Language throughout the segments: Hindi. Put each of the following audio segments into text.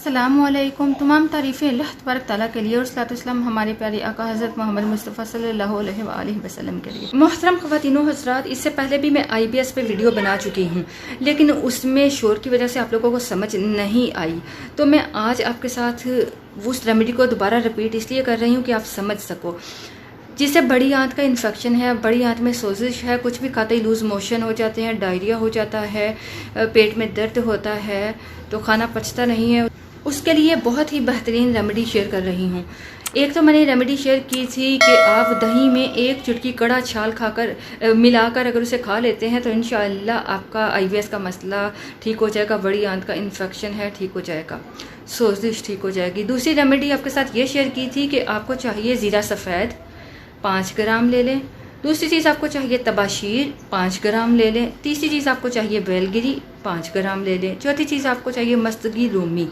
अस्सलामुअलैकुम। तमाम तारीफ़ें अल्लाह तबारक ताला के लिए और सलाम हमारे प्यारे आका हज़रत मोहम्मद मुस्तफ़ा सल्लल्लाहु अलैहि वसल्लम के लिए। मोहतरम ख़वातीनो हज़रात, इससे पहले भी मैं IBS पे वीडियो बना चुकी हूँ, लेकिन उसमें शोर की वजह से आप लोगों को समझ नहीं आई। तो मैं आज आपके साथ उस रेमेडी को दोबारा रिपीट इसलिए कर रही हूँ कि आप समझ सको। जिससे बड़ी आंत का इन्फेक्शन है, बड़ी आंत में सोजिश है, कुछ भी खाते ही लूज़ मोशन हो जाते हैं, डायरिया हो जाता है, पेट में दर्द होता है, तो खाना पचता नहीं है, उसके लिए बहुत ही बेहतरीन रेमेडी शेयर कर रही हूँ। एक तो मैंने रेमेडी शेयर की थी कि आप दही में एक चुटकी कड़ा छाल खाकर मिलाकर अगर उसे खा लेते हैं तो इंशाअल्लाह आपका IBS का मसला ठीक हो जाएगा, बड़ी आंत का इन्फेक्शन है ठीक हो जाएगा, सोजिश ठीक हो जाएगी। दूसरी रेमेडी आपके साथ ये शेयर की थी कि आपको चाहिए ज़ीरा सफ़ेद 5 ग्राम ले लें। दूसरी चीज़ आपको चाहिए तबाशीर 5 ग्राम ले लें। तीसरी चीज़ आपको चाहिए बेलगिरी 5 ग्राम ले लें। चौथी चीज़ आपको चाहिए मस्तगी रूमी।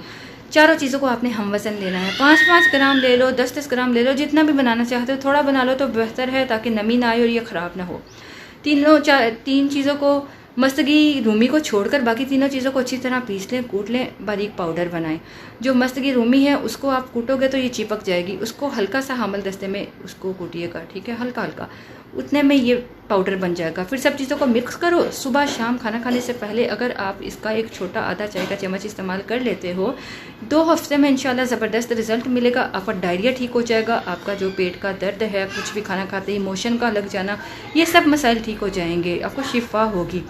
चारों चीज़ों को आपने हम वज़न लेना है। 5-5 ग्राम ले लो, 10-10 ग्राम ले लो, जितना भी बनाना चाहते हो थोड़ा बना लो तो बेहतर है, ताकि नमी ना आए और ये ख़राब ना हो। तीन चीज़ों को, मस्तगी रूमी को छोड़कर बाकी तीनों चीज़ों को अच्छी तरह पीस लें, कूट लें, बारीक पाउडर बनाएं। जो मस्तगी रूमी है उसको आप कूटोगे तो ये चिपक जाएगी, उसको हल्का सा हामल दस्ते में उसको कूटिएगा, ठीक है, हल्का हल्का, उतने में ये पाउडर बन जाएगा। फिर सब चीज़ों को मिक्स करो। सुबह शाम खाना खाने से पहले अगर आप इसका एक छोटा आधा चाय का चम्मच इस्तेमाल कर लेते हो, 2 हफ्ते में इंशाल्लाह ज़बरदस्त रिजल्ट मिलेगा। आपका डायरिया ठीक हो जाएगा, आपका जो पेट का दर्द है, कुछ भी खाना खाते ही मोशन का लग जाना, ये सब मसाइल ठीक हो जाएंगे, आपको शिफा होगी।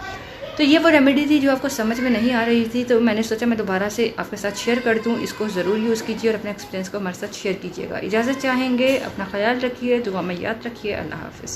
तो ये वो रेमेडी थी जो आपको समझ में नहीं आ रही थी, तो मैंने सोचा मैं दोबारा से आपके साथ शेयर कर दूं। इसको ज़रूर यूज़ कीजिए और अपने एक्सपीरियंस को हमारे साथ शेयर कीजिएगा। इजाज़त चाहेंगे, अपना ख्याल रखिए, दुआ में याद रखिए। अल्लाह हाफ़िज़।